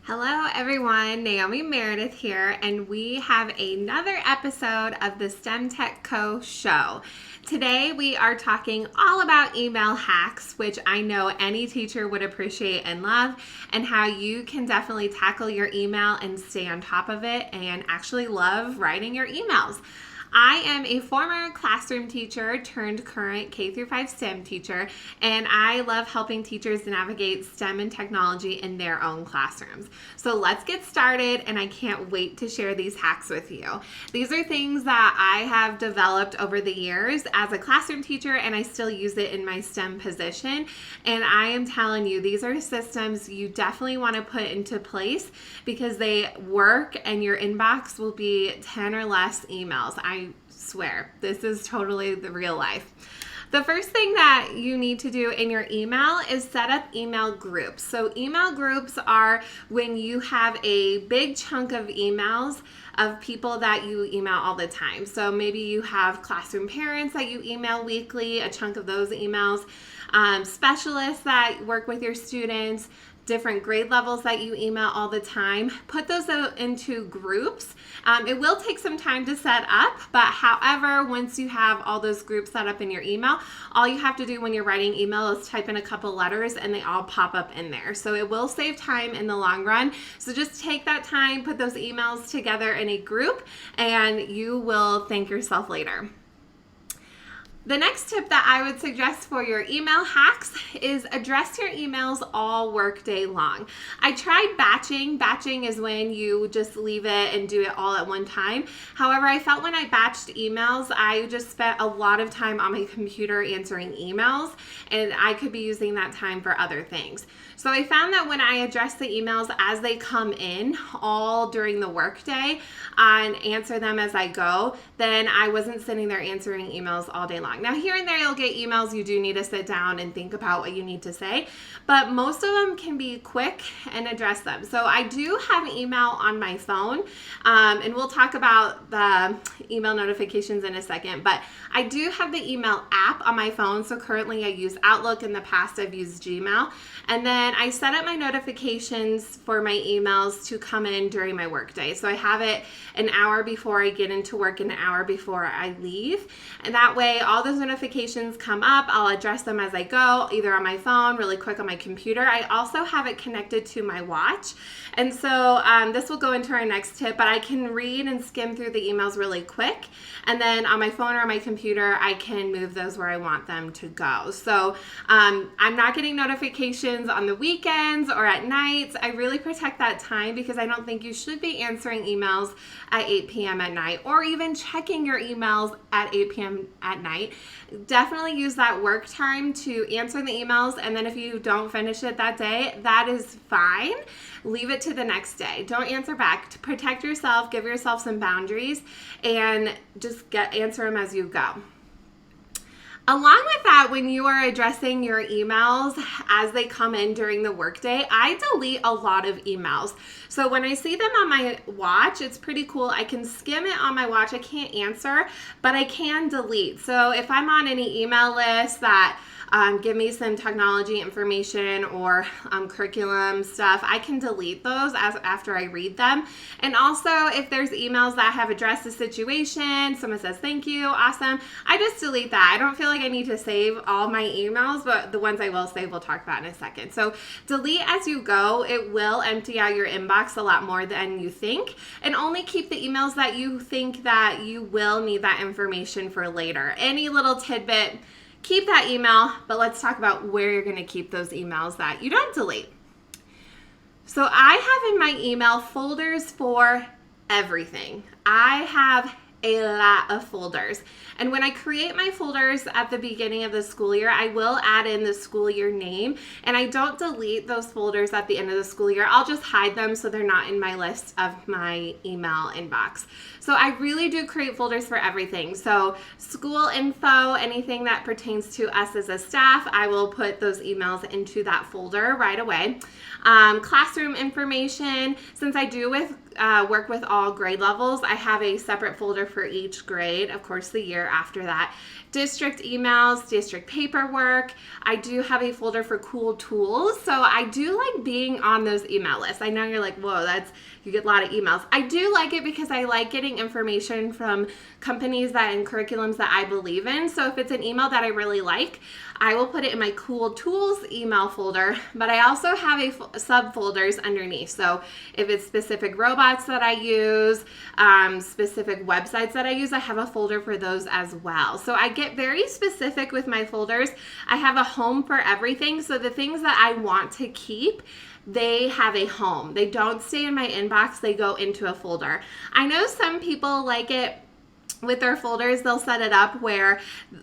Hello everyone, Naomi Meredith here, and we have another episode of the STEMTech Co. show. Today we are talking all about email hacks, which I know any teacher would appreciate and love, and how you can definitely tackle your email and stay on top of it and actually love writing your emails. I am a former classroom teacher turned current K-5 STEM teacher, and I love helping teachers navigate STEM and technology in their own classrooms. So let's get started, and I can't wait to share these hacks with you. These are things that I have developed over the years as a classroom teacher, and I still use it in my STEM position. And I am telling you, these are systems you definitely want to put into place because they work and your inbox will be 10 or less emails. I swear, this is totally the real life. The first thing that you need to do in your email is set up email groups. So email groups are when you have a big chunk of emails of people that you email all the time. So maybe you have classroom parents that you email weekly, a chunk of those emails, specialists that work with your students, different grade levels that you email all the time. Put those out into groups. It will take some time to set up, but however, once you have all those groups set up in your email, all you have to do when you're writing email is type in a couple letters and they all pop up in there. So it will save time in the long run. So just take that time, put those emails together in a group, and you will thank yourself later. The next tip that I would suggest for your email hacks is address your emails all workday long. I tried batching. Batching is when you just leave it and do it all at one time. However, I felt when I batched emails, I just spent a lot of time on my computer answering emails, and I could be using that time for other things. So I found that when I address the emails as they come in all during the workday and answer them as I go, then I wasn't sitting there answering emails all day long. Now, here and there you'll get emails you do need to sit down and think about what you need to say, but most of them can be quick and address them. So I do have email on my phone, and we'll talk about the email notifications in a second, but I do have the email app on my phone. So currently I use Outlook. In the past I've used Gmail, and then I set up my notifications for my emails to come in during my workday. So I have it an hour before I get into work, an hour before I leave, and that way all those notifications come up. I'll address them as I go, either on my phone, really quick on my computer. I also have it connected to my watch, and so this will go into our next tip, but I can read and skim through the emails really quick, and then on my phone or on my computer I can move those where I want them to go. So I'm not getting notifications on the weekends or at nights. I really protect that time because I don't think you should be answering emails at 8 p.m. at night or even checking your emails at 8 p.m. at night. Definitely use that work time to answer the emails, and then if you don't finish it that day, that is fine. Leave it to the next day. Don't answer back. To protect yourself, give yourself some boundaries, and just answer them as you go. Along with that, when you are addressing your emails as they come in during the workday, I delete a lot of emails. So when I see them on my watch, it's pretty cool. I can skim it on my watch. I can't answer, but I can delete. So if I'm on any email list that give me some technology information or curriculum stuff, I can delete those after I read them. And also, if there's emails that have addressed the situation, someone says thank you, awesome, I just delete that. I don't feel like I need to save all my emails, but the ones I will save we'll talk about in a second. So delete as you go. It will empty out your inbox a lot more than you think, and only keep the emails that you think that you will need that information for later. Any little tidbit, keep that email, but let's talk about where you're going to keep those emails that you don't delete. So I have in my email folders for everything. I have a lot of folders. And when I create my folders at the beginning of the school year, I will add in the school year name, and I don't delete those folders at the end of the school year. I'll just hide them so they're not in my list of my email inbox. So I really do create folders for everything. So school info, anything that pertains to us as a staff, I will put those emails into that folder right away. Classroom information, since I do work with all grade levels. I have a separate folder for each grade, of course, the year after that. District emails, district paperwork. I do have a folder for cool tools. So I do like being on those email lists. I know you're like, whoa, you get a lot of emails. I do like it because I like getting information from companies and curriculums that I believe in. So if it's an email that I really like, I will put it in my cool tools email folder, but I also have subfolders underneath. So if it's specific robots that I use, specific websites that I use, I have a folder for those as well. So I get very specific with my folders. I have a home for everything. So the things that I want to keep, they have a home. They don't stay in my inbox. They go into a folder. I know some people like it with their folders. They'll set it up where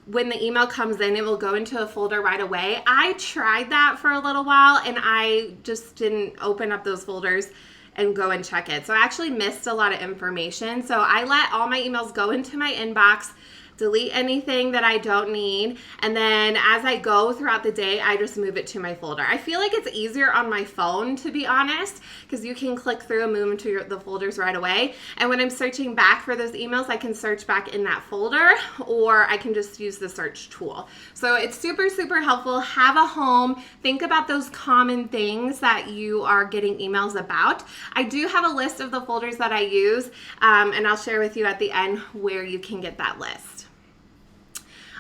when the email comes in, it will go into a folder right away. I tried that for a little while and I just didn't open up those folders and go and check it. So I actually missed a lot of information. So I let all my emails go into my inbox, delete anything that I don't need, and then as I go throughout the day, I just move it to my folder. I feel like it's easier on my phone, to be honest, because you can click through and move into the folders right away. And when I'm searching back for those emails, I can search back in that folder, or I can just use the search tool. So it's super, super helpful. Have a home. Think about those common things that you are getting emails about. I do have a list of the folders that I use, and I'll share with you at the end where you can get that list.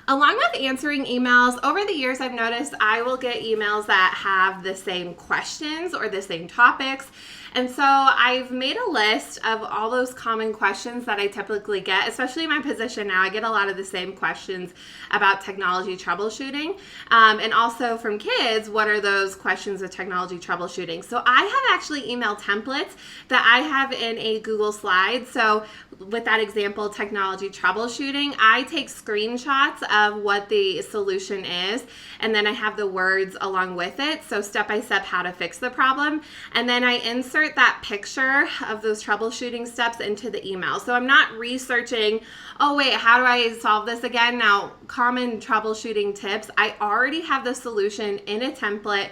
Along with answering emails, over the years I've noticed I will get emails that have the same questions or the same topics. And so I've made a list of all those common questions that I typically get, especially in my position now. I get a lot of the same questions about technology troubleshooting. And also from kids, what are those questions of technology troubleshooting? So I have actually email templates that I have in a Google Slide. So with that example, technology troubleshooting, I take screenshots of what the solution is, and then I have the words along with it. So step by step how to fix the problem. And then I insert that picture of those troubleshooting steps into the email. So I'm not researching, oh wait, how do I solve this again? Now, common troubleshooting tips, I already have the solution in a template.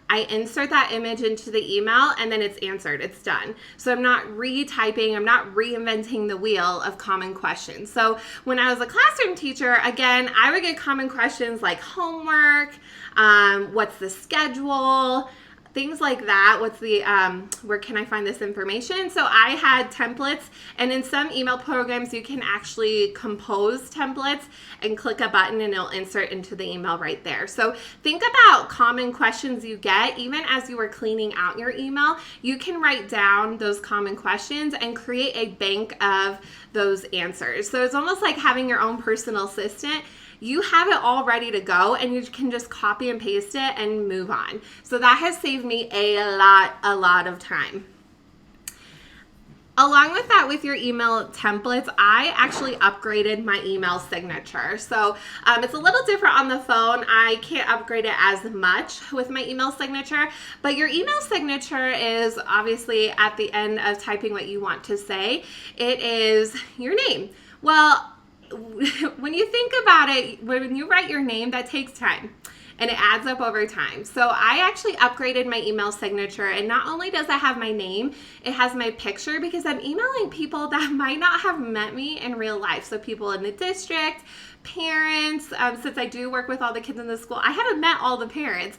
I insert that image into the email and then it's answered. It's done. So I'm not retyping. I'm not reinventing the wheel of common questions. So when I was a classroom teacher, again, I would get common questions like homework, what's the schedule, things like that. What's the, where can I find this information? So I had templates, and in some email programs, you can actually compose templates and click a button and it'll insert into the email right there. So think about common questions you get, even as you are cleaning out your email. You can write down those common questions and create a bank of those answers. So it's almost like having your own personal assistant. You have it all ready to go and you can just copy and paste it and move on. So that has saved me a lot of time. Along with that, with your email templates, I actually upgraded my email signature. So it's a little different on the phone. I can't upgrade it as much with my email signature, but your email signature is obviously at the end of typing what you want to say. It is your name. Well, when you think about it, when you write your name, that takes time and it adds up over time. So I actually upgraded my email signature, and not only does it have my name, it has my picture, because I'm emailing people that might not have met me in real life. So people in the district, parents, since I do work with all the kids in the school, I haven't met all the parents.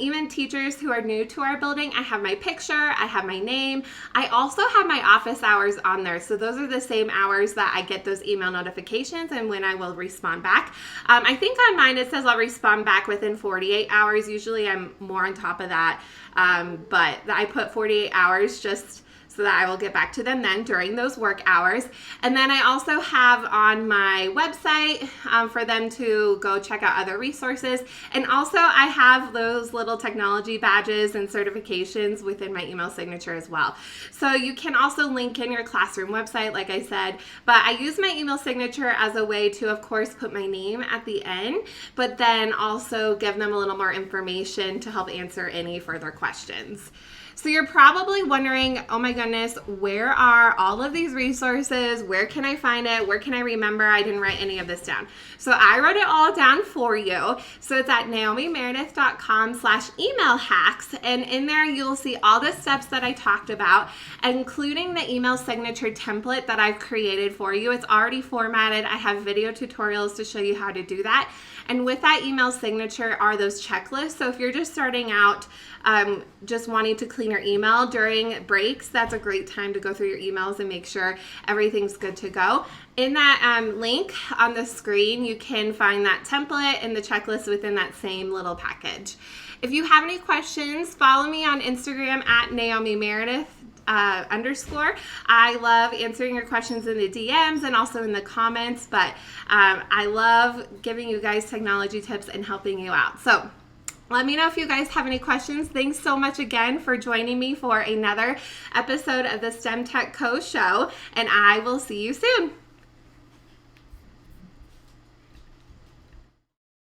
Even teachers who are new to our building, I have my picture, I have my name. I also have my office hours on there. So those are the same hours that I get those email notifications and when I will respond back. I think on mine it says I'll respond back within 48 hours. Usually I'm more on top of that, but I put 48 hours just so that I will get back to them then during those work hours. And then I also have on my website for them to go check out other resources. And also I have those little technology badges and certifications within my email signature as well. So you can also link in your classroom website, like I said, but I use my email signature as a way to, of course, put my name at the end, but then also give them a little more information to help answer any further questions. So you're probably wondering, oh my goodness, goodness, where are all of these resources? Where can I find it? Where can I remember? I didn't write any of this down. So I wrote it all down for you. So it's at naomimeredith.com/email hacks. And in there, you'll see all the steps that I talked about, including the email signature template that I've created for you. It's already formatted. I have video tutorials to show you how to do that. And with that email signature are those checklists. So if you're just starting out, just wanting to clean your email during breaks, that's a great time to go through your emails and make sure everything's good to go. In that link on the screen, you can find that template and the checklist within that same little package. If you have any questions, follow me on Instagram at Naomi Meredith. _ I love answering your questions in the DMs and also in the comments, but I love giving you guys technology tips and helping you out. So let me know if you guys have any questions. Thanks so much again for joining me for another episode of the STEMTech Co. Show, and I will see you soon.